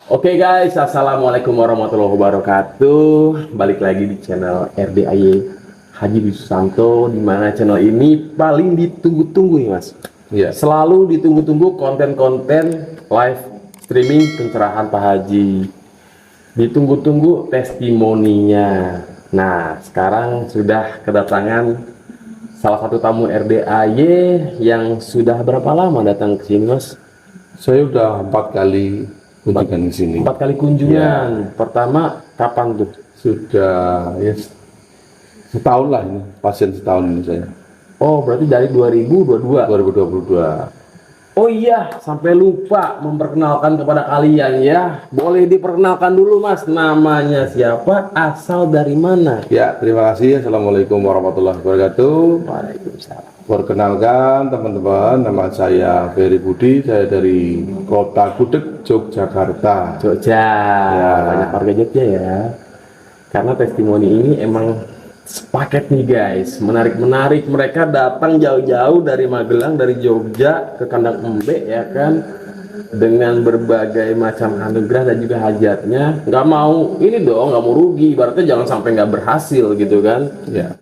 Oke guys, assalamualaikum warahmatullahi wabarakatuh. Balik lagi di channel RDAY Haji Dwi Susanto, di mana channel ini paling ditunggu-tunggu nih mas. Iya. Selalu ditunggu-tunggu konten-konten live streaming pencerahan Pak Haji. Ditunggu-tunggu testimoninya. Nah, sekarang sudah kedatangan salah satu tamu RDAY yang sudah berapa lama datang ke sini mas? Saya udah 4 kali kunjungan di sini. 4 kali kunjungan. Pertama kapan tuh? Sudah ya setahun lah ini, pasien setahun ini saya. Oh, berarti dari 2022. 2022. Oh iya, sampai lupa memperkenalkan kepada kalian ya. Boleh diperkenalkan dulu mas, namanya siapa, asal dari mana? Ya, terima kasih. Assalamualaikum warahmatullahi wabarakatuh. Waalaikumsalam. Perkenalkan teman-teman, nama saya Ferry Budi, saya dari Kota Gudeg, Yogyakarta. Jogja, Ya. banyak warga Jogja ya. Karena testimoni ini emang sepaket nih guys, menarik-menarik. Mereka datang jauh-jauh dari Magelang, dari Jogja ke kandang Embe ya kan, dengan berbagai macam anugerah dan juga hajatnya. Nggak mau ini dong, nggak mau rugi. Ibaratnya jangan sampai nggak berhasil gitu kan. Ya.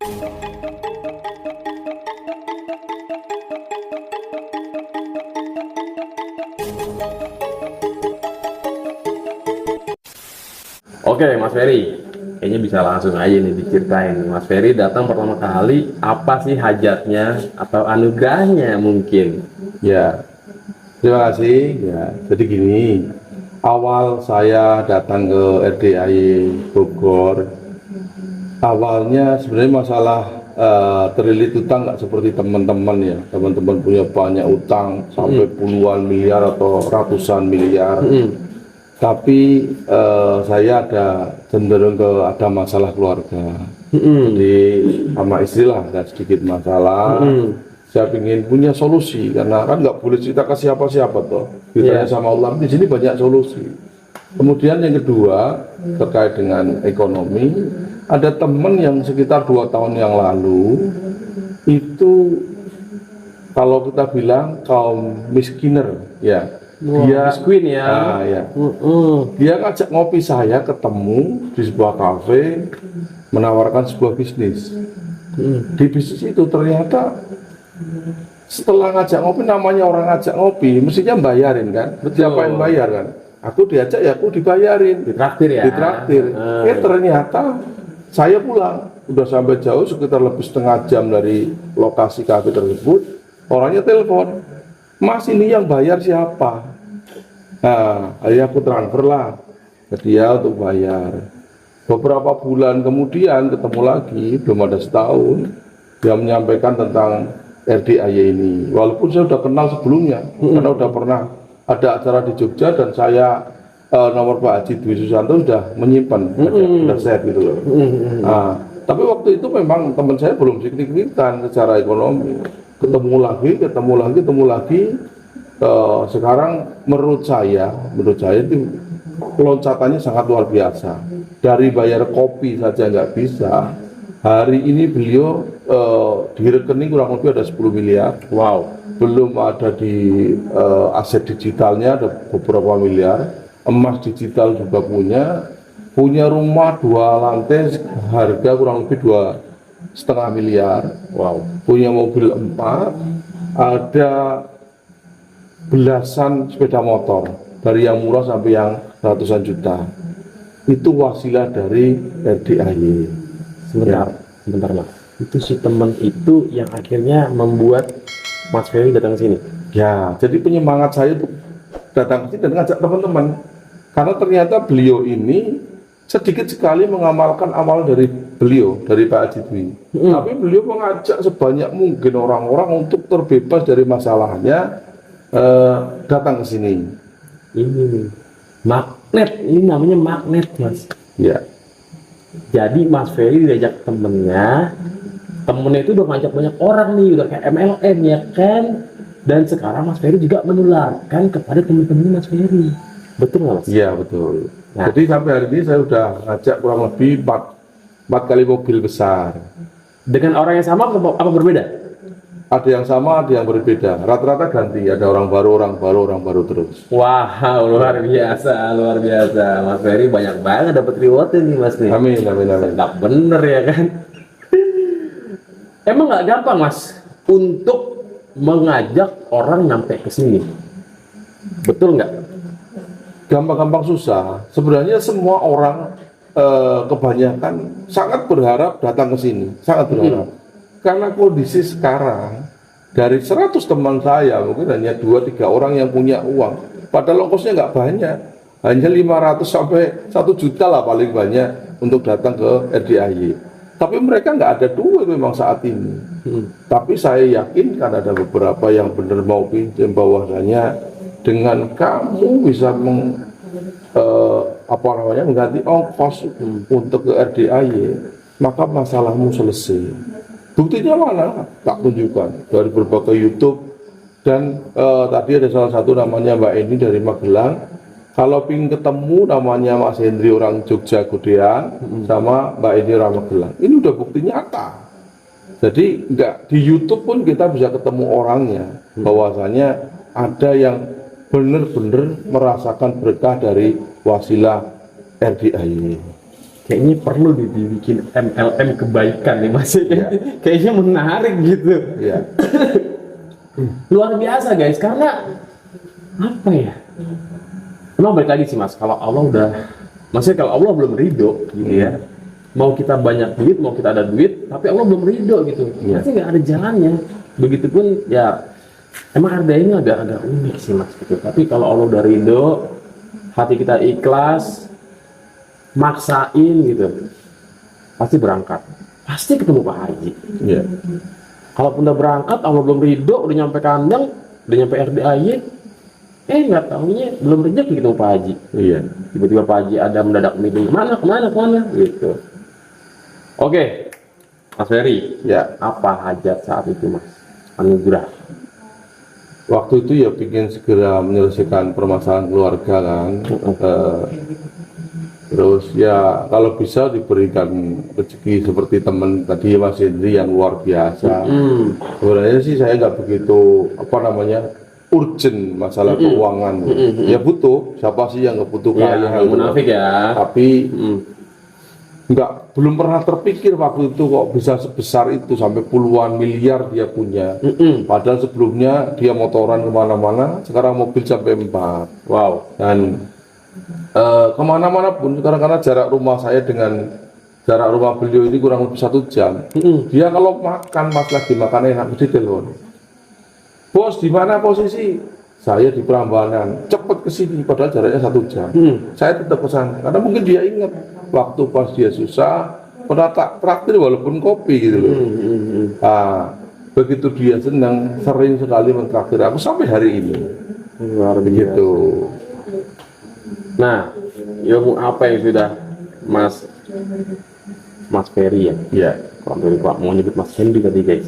Oke Mas Ferry, kayaknya bisa langsung aja nih diceritain. Mas Ferry datang pertama kali, apa sih hajatnya atau anugerahnya mungkin? Ya, terima kasih. Ya, jadi gini, awal saya datang ke RDAY Bogor, awalnya sebenarnya masalah terlilit utang nggak seperti teman-teman ya. Teman-teman punya banyak utang sampai puluhan miliar atau ratusan miliar. Tapi saya ada cenderung ke ada masalah keluarga. Jadi sama istri lah ada sedikit masalah. Saya ingin punya solusi karena kan nggak boleh cerita ke siapa-siapa toh. Ditanya sama Allah, di sini banyak solusi. Kemudian yang kedua terkait dengan ekonomi, ada teman yang sekitar 2 tahun yang lalu itu kalau kita bilang kaum miskiner ya. Dia Queen ya. Nah, ya. Dia ngajak ngopi saya ketemu di sebuah kafe menawarkan sebuah bisnis. Di bisnis itu ternyata setelah ngajak ngopi, namanya orang ngajak ngopi mestinya bayarin kan. Siapa yang bayar kan? Aku diajak ya aku dibayarin. Ditraktir ya. Ditraktir. Ternyata saya pulang udah sampai jauh sekitar lebih setengah jam dari lokasi kafe tersebut. Orangnya telepon, Mas ini yang bayar siapa? Nah, akhirnya aku transfer lah ke dia untuk bayar. Beberapa bulan kemudian ketemu lagi, belum ada setahun, dia menyampaikan tentang RDAY ini. Walaupun saya sudah kenal sebelumnya, karena sudah pernah ada acara di Jogja dan saya nomor Pak Haji Dwi Susanto sudah menyimpan, sudah set gitu loh. Nah, tapi waktu itu memang teman saya belum signifikan secara ekonomi. Ketemu lagi. Sekarang menurut saya itu loncatannya sangat luar biasa. Dari bayar kopi saja nggak bisa. Hari ini beliau di rekening kurang lebih ada 10 miliar. Wow. Belum ada di aset digitalnya ada beberapa miliar. Emas digital juga punya rumah 2 lantai harga kurang lebih 2,5 miliar. Wow. Punya mobil 4, ada belasan sepeda motor dari yang murah sampai yang ratusan juta. Itu wasilah dari RDAY. Sebentar mas. Itu si teman itu yang akhirnya membuat Mas Ferry datang ke sini. Ya, jadi penyemangat saya untuk datang ke sini dan ngajak teman-teman. Karena ternyata beliau ini sedikit sekali mengamalkan amal dari beliau, dari Pak Haji Dwi. Tapi beliau mengajak sebanyak mungkin orang-orang untuk terbebas dari masalahnya, datang ke sini. Ini magnet, ini namanya magnet mas. Ya. Jadi Mas Ferry diajak temennya itu udah ngajak banyak orang nih, udah kayak MLM ya kan. Dan sekarang Mas Ferry juga menularkan kepada teman-teman Mas Ferry. Betul nggak mas? Iya betul. Nah. Jadi sampai hari ini saya sudah ngajak kurang lebih 4 kali mobil besar. Dengan orang yang sama apa berbeda? ada yang sama, ada yang berbeda. Rata-rata ganti, ada orang baru terus. Wow, luar biasa, luar biasa. Mas Ferry banyak banget dapat rewardnya nih Mas nih. Amin, amin, amin. Sedap bener ya kan. Emang nggak gampang Mas untuk mengajak orang nyampe ke sini. Betul nggak? Gampang-gampang susah. Sebenarnya semua orang kebanyakan sangat berharap datang ke sini, sangat berharap. Karena kondisi sekarang dari 100 teman saya mungkin hanya 2-3 orang yang punya uang. Padahal ongkosnya nggak banyak, hanya 500 sampai 1 juta lah paling banyak untuk datang ke RDAY. Tapi mereka nggak ada duit memang saat ini. Tapi saya yakin kan ada beberapa yang benar mau pinjam, bahwasanya dengan kamu bisa mengganti ongkos untuk ke RDAY, maka masalahmu selesai. Buktinya mana? Tak tunjukkan dari berbagai YouTube dan tadi ada salah satu namanya Mbak Eni dari Magelang. Kalau ingin ketemu namanya Mas Hendri orang Jogja Godean sama Mbak Eni orang Magelang. Ini udah bukti nyata. Jadi enggak di YouTube pun kita bisa ketemu orangnya, bahwasanya ada yang benar-benar merasakan berkah dari wasilah RDAY. Kayaknya perlu dibikin MLM kebaikan nih Mas. Ya. Kayaknya menarik gitu. Ya. Luar biasa guys, karena apa ya? Emang balik lagi sih Mas, kalau Allah udah, maksudnya kalau Allah belum ridho gitu ya, mau kita banyak duit, mau kita ada duit, tapi Allah belum ridho gitu, pasti nggak ada jalannya. Begitupun ya, emang harga ini agak unik sih Mas gitu. Tapi kalau Allah udah ridho, hati kita ikhlas, maksain gitu, pasti berangkat, pasti ketemu Pak Haji. Ya. Kalaupun udah berangkat, Allah belum ridho, udah nyampe kandang, udah nyampe RDAY, nggak tahunya belum rezeki ketemu Pak Haji. Iya. Tiba-tiba Pak Haji ada mendadak meeting, kemana gitu. Oke, Mas Ferry, Ya. apa hajat saat itu Mas? Anugerah. Waktu itu ya ingin segera menyelesaikan permasalahan keluarga kan. Terus ya kalau bisa diberikan rezeki seperti teman tadi Mas Hendri yang luar biasa. Sebenarnya sih saya nggak begitu urgent masalah keuangan. Ya butuh, siapa sih yang nggak butuh kaya? Yang munafik ya. Tapi belum pernah terpikir waktu itu kok bisa sebesar itu, sampai puluhan miliar dia punya. Padahal sebelumnya dia motoran kemana-mana, sekarang mobil sampai 4. Wow. Dan kemana-mana pun sekarang, karena jarak rumah saya dengan jarak rumah beliau ini kurang lebih 1 jam. Dia kalau makan, pas lagi makan enak, mesti telepon. Bos, di mana posisi? Saya di Prambanan. Cepet ke sini, padahal jaraknya 1 jam. Saya tetap ke sana karena mungkin dia ingat waktu pas dia susah, pernah traktir walaupun kopi gitu loh. Begitu dia senang, sering sekali mentraktir aku sampai hari ini. Luar biasa. Begitu. Nah, ilmu apa yang sudah Mas Ferry ya? Ya. Kalau dari Pak mau nyebut Mas Hendy tadi guys.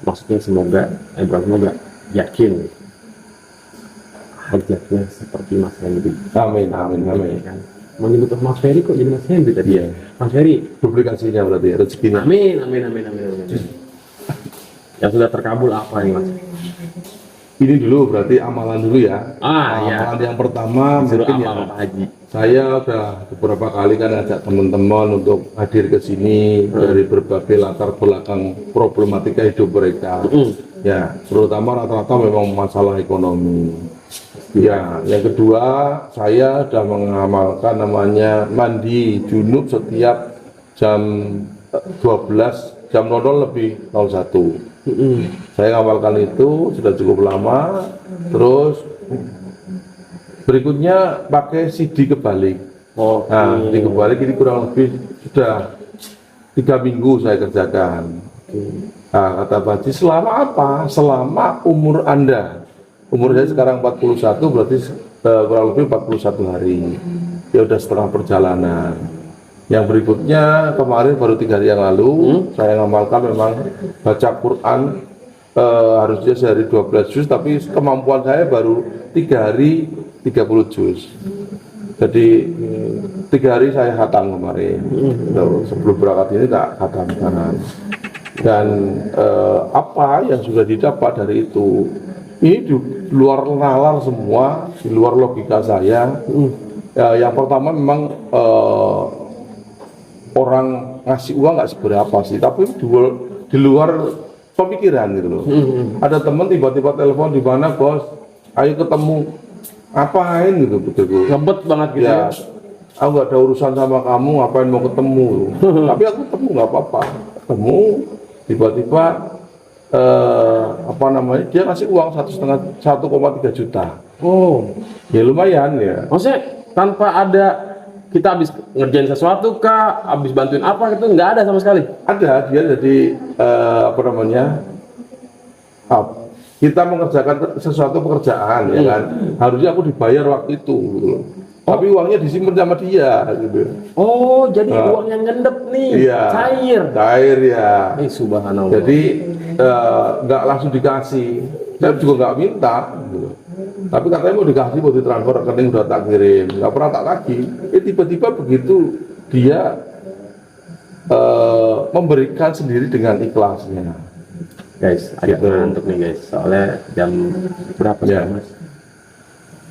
Maksudnya semoga yakin hajatnya seperti Mas Hendy. Amin, amin, amin. Kan? Mau nyebut Mas Ferry kok jadi Mas Hendy tadi ya? Mas Ferry, Publikasinya berarti rezekinya. amin. Yang sudah terkabul apa nih Mas? Ini dulu berarti amalan dulu ya. Ya. Amalan yang pertama Suruh mungkin amal ya. Pak Haji. Saya udah beberapa kali kan ajak teman-teman untuk hadir ke sini dari berbagai latar belakang problematika hidup mereka. Ya, terutama rata-rata memang masalah ekonomi. Ya, yang kedua saya sudah mengamalkan namanya mandi junub setiap jam 12, jam 00 lebih 01. Saya ngamalkan itu sudah cukup lama. Terus berikutnya pakai CD kebalik. Nah, CD kebalik ini kurang lebih sudah 3 minggu saya kerjakan. Nah, kata Pak Haji, selama apa? Selama umur Anda. Umur saya sekarang 41, berarti kurang lebih 41 hari. Ya udah setengah perjalanan. Yang berikutnya kemarin baru 3 hari yang lalu saya ngamalkan memang baca Quran harusnya sehari 12 juz, tapi kemampuan saya baru 3 hari 30 juz. Jadi 3 hari saya khatam kemarin. Sebelum berangkat ini tak khatam kanan. Dan apa yang sudah didapat dari itu, ini di luar nalar semua, di luar logika saya. Yang pertama memang orang ngasih uang nggak seberapa sih, tapi di luar pemikiran gitu loh. Ada teman tiba-tiba telepon, di mana bos, ayo ketemu, ngapain gitu, betul. Ngebet banget gitu ya. Ya, aku nggak ada urusan sama kamu, ngapain mau ketemu? Tapi aku ketemu nggak apa-apa. Ketemu, tiba-tiba apa namanya? Dia ngasih uang 1,3 juta. Oh, Ya lumayan ya. maksudnya tanpa ada kita habis ngerjain sesuatu kah, habis bantuin apa gitu, nggak ada sama sekali. Ada dia jadi apa namanya? Kita mengerjakan sesuatu pekerjaan ya kan. Harusnya aku dibayar waktu itu gitu loh. Tapi uangnya disimpan sama dia gitu. Oh, jadi uang yang ngendep nih, Iya. cair. Ya. Subhanallah. Jadi nggak langsung dikasih. Saya juga nggak minta gitu. Tapi katanya mau dikasih, mau ditransfer rekening, udah tak kirim, nggak pernah tak lagi. Tiba-tiba begitu dia memberikan sendiri dengan ikhlasnya. Guys, agak Gitu. ngantuk nih guys, soalnya jam berapa Ya. sekarang, Mas?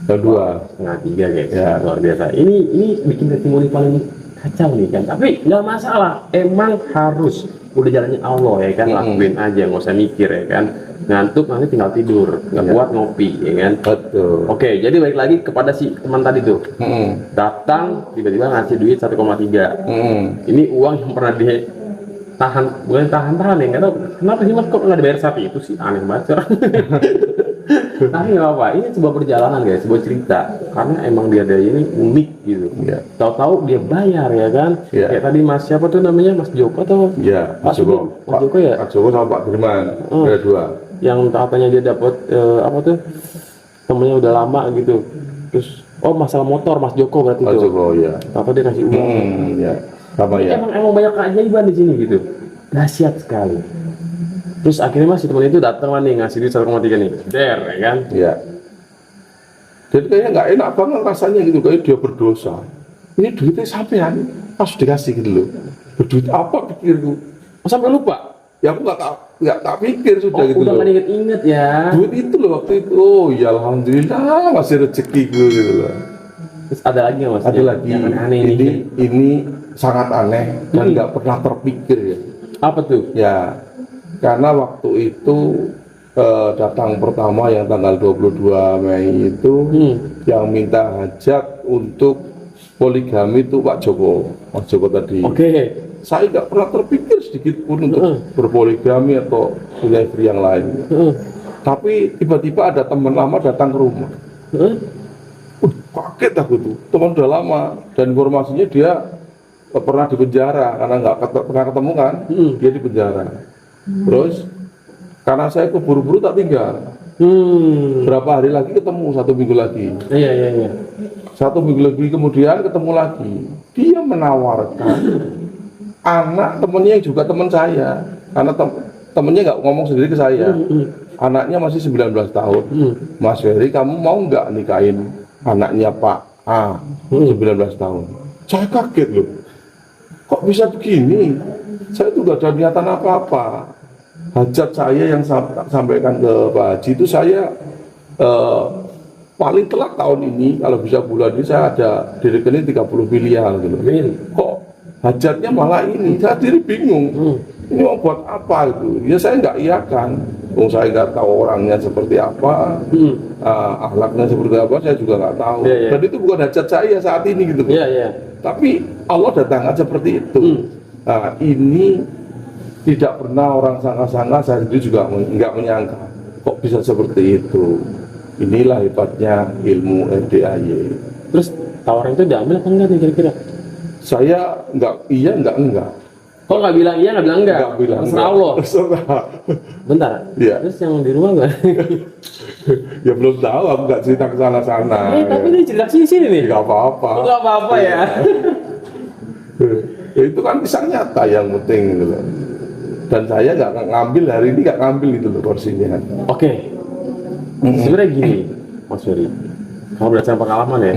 Kedua, 2:30 guys, Ya. luar biasa. Ini bikin testimoni paling kacau nih kan, tapi nggak masalah, emang harus udah jalannya Allah ya kan, lakuin aja, nggak usah mikir ya kan, ngantuk nanti tinggal tidur, nggak Ya. kuat ngopi ya kan. betul. Oke, jadi balik lagi kepada si teman tadi tuh, Mm-mm. datang tiba-tiba ngasih duit 1,3. Mm-mm. Ini uang yang pernah ditahan, bukan tahan ya, nggak tahu kenapa sih mas kok nggak dibayar saat itu sih, aneh banget orang. Tapi nggak apa, ini sebuah perjalanan guys, sebuah cerita, karena emang dia dari ini unik gitu. Ya. Tahu-tahu dia bayar ya kan, Ya. kayak tadi mas siapa tuh namanya, Mas Joko atau Ya, Pak Joko, Mas Joko ya, Pak Joko sama Pak Firman, ada dua. yang katanya dia dapat apa tuh, temennya udah lama gitu, terus oh masalah motor Mas Joko berarti Pak tuh, Joko ya. tahu dia kasih uang. Ya, sama ya. Emang banyak keajaiban di sini gitu, dahsyat sekali. Terus akhirnya mas si teman itu datang lah nih ngasih duit 1,3 nih, der ya kan. Ya. Jadi kayaknya nggak enak banget rasanya gitu, kayak dia berdosa. Ini duitnya sampean pas dikasih gitu loh. Berduit apa pikirku? Oh, sampai lupa. Ya aku nggak tak pikir sudah gitu Udah loh. nggak inget ya. Duit itu loh waktu itu. Oh ya alhamdulillah masih rezeki gue gitu loh. Terus ada lagi nggak mas? Ada lagi. Yang aneh ini. Ini sangat aneh dan nggak pernah terpikir ya. Apa tuh? Ya, karena waktu itu datang pertama yang tanggal 22 Mei itu yang minta hajat untuk poligami itu Pak Joko tadi. Oke. Saya nggak pernah terpikir sedikit pun untuk berpoligami atau punya istri yang lain. Tapi tiba-tiba ada teman lama datang ke rumah. Kaget aku tuh, teman udah lama dan informasinya dia pernah di penjara karena nggak pernah ketemu kan, dia di penjara. Terus karena saya keburu-buru tak tinggal. Berapa hari lagi ketemu, 1 minggu lagi. Iya. 1 minggu lagi kemudian ketemu lagi. Dia menawarkan anak temennya yang juga teman saya, karena temennya nggak ngomong sendiri ke saya. Anaknya masih 19 tahun. Mas Ferry, kamu mau nggak nikahin anaknya Pak A, 19 tahun? Saya kaget loh. Kok bisa begini? Saya tuh gak ada niatan apa-apa. Hajat saya yang sampaikan ke Pak Haji itu saya paling telat tahun ini, kalau bisa bulan ini saya ada di rekening 30 miliar gitu. Kok hajatnya malah ini? Saya sendiri bingung. Ini mau buat apa itu? Ya saya nggak iyakan. Saya nggak tahu orangnya seperti apa, akhlaknya seperti apa, saya juga nggak tahu. Dan itu bukan hajat saya saat ini gitu. Tapi Allah datangkan seperti itu. Nah, ini tidak pernah orang sangka-sangka, saya sendiri juga nggak menyangka kok bisa seperti itu. Inilah hebatnya ilmu FDAY. Terus tawaran itu diambil apa enggak nih kira-kira? Saya nggak iya, enggak. Kok nggak bilang iya, nggak bilang enggak? Nggak bilang Terserah enggak. Allah. Terserah. Bentar. Iya. Terus yang di rumah nggak? Ya belum tahu, aku nggak cerita ke sana-sana. Tapi ini cerita sini nih. Nggak apa-apa. Nggak apa-apa ya. Ya, itu kan kisah nyata yang penting gitu loh. Dan saya nggak ngambil hari ini, nggak ngambil itu loh porsinya. Oke. Sebenarnya gini, Mas Ferry, kalau berdasarkan pengalaman ya,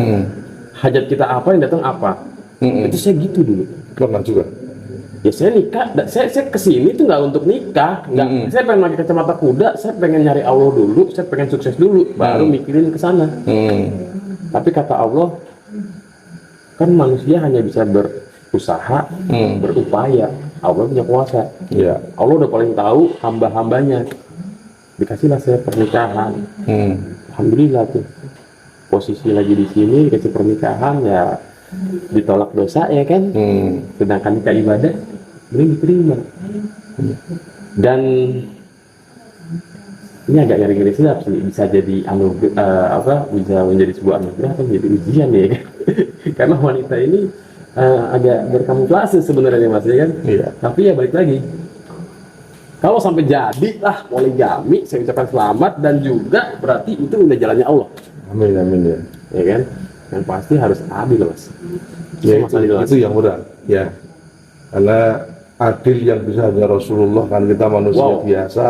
hajat kita apa yang datang apa, itu saya gitu dulu. Pernah juga. Ya saya nikah, saya kesini tuh nggak untuk nikah, nggak. Saya pengen pakai kacamata kuda, saya pengen nyari Allah dulu, saya pengen sukses dulu, baru mikirin ke sana. Tapi kata Allah, kan manusia hanya bisa berusaha, berupaya. Allah punya kuasa. Ya. Allah udah paling tahu hamba-hambanya. Dikasihlah saya pernikahan. Alhamdulillah tuh. Posisi lagi di sini dikasih pernikahan ya, ditolak dosa ya kan. Sedangkan nikah ibadah belum diterima. Dan ini agak ngeri-ngeri sedap sih, bisa jadi bisa menjadi sebuah anugerah atau menjadi ujian ya kan? Karena wanita ini agak berkamuflase sebenarnya Mas ya kan. Iya. Tapi ya balik lagi, kalau sampai jadi lah poligami, saya ucapkan selamat, dan juga berarti itu udah jalannya Allah. Amin amin ya. Ya kan, yang pasti harus adil Mas. Ya, Mas adil, Mas. itu yang berat ya, karena adil yang bisa hanya Rasulullah, kan kita manusia Wow. biasa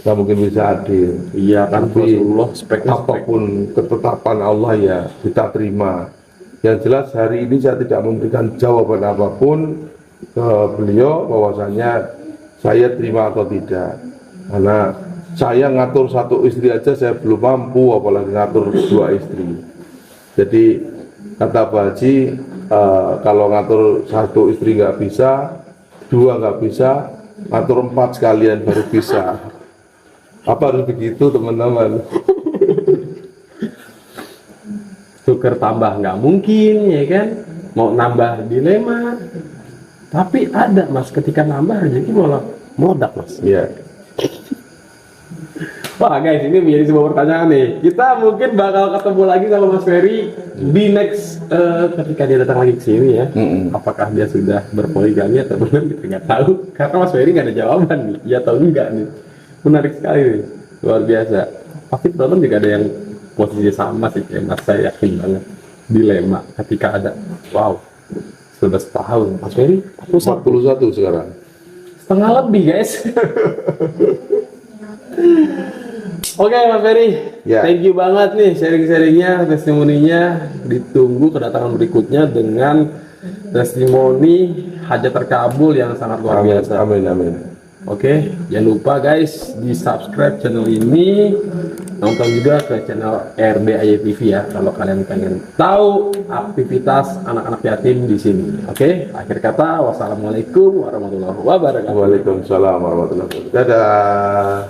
nggak mungkin bisa adil. Iya kan, Tapi Rasulullah speknya spek. apapun ketetapan Allah ya kita terima. Yang jelas hari ini saya tidak memberikan jawaban apapun ke beliau bahwasanya saya terima atau tidak, karena saya ngatur satu istri aja saya belum mampu, apalagi ngatur 2 istri. Jadi kata Pak Haji, kalau ngatur 1 istri nggak bisa, 2 nggak bisa, ngatur 4 sekalian baru bisa. Apa harus begitu teman-teman? Tuker tambah nggak mungkin ya kan, mau nambah dilema. Tapi ada Mas, ketika nambah rezeki malah meledak Mas. Ya. Wah guys, ini menjadi sebuah pertanyaan nih. Kita mungkin bakal ketemu lagi sama Mas Ferry di next ketika dia datang lagi ke sini ya. Apakah dia sudah berpoligami atau belum, kita nggak tahu. Karena Mas Ferry nggak ada jawaban nih, ya atau enggak nih. Menarik sekali nih, luar biasa. Pasti penonton juga ada yang posisi sama sih kayak Mas, saya yakin banget. Dilema ketika ada, wow, sudah setahun. Mas Ferry 41 sekarang. setengah lebih guys. Oke Mas Ferry, Ya. thank you banget nih sharing-sharingnya, testimoninya. Ditunggu kedatangan berikutnya dengan testimoni hajat terkabul yang sangat luar Amin biasa. amin amin. Oke, jangan lupa guys di subscribe channel ini, nonton juga ke channel RBAY TV ya kalau kalian pengen tahu aktivitas anak-anak yatim di sini. Oke, akhir kata wassalamualaikum warahmatullahi wabarakatuh. Waalaikumsalam warahmatullahi wabarakatuh. Dadah.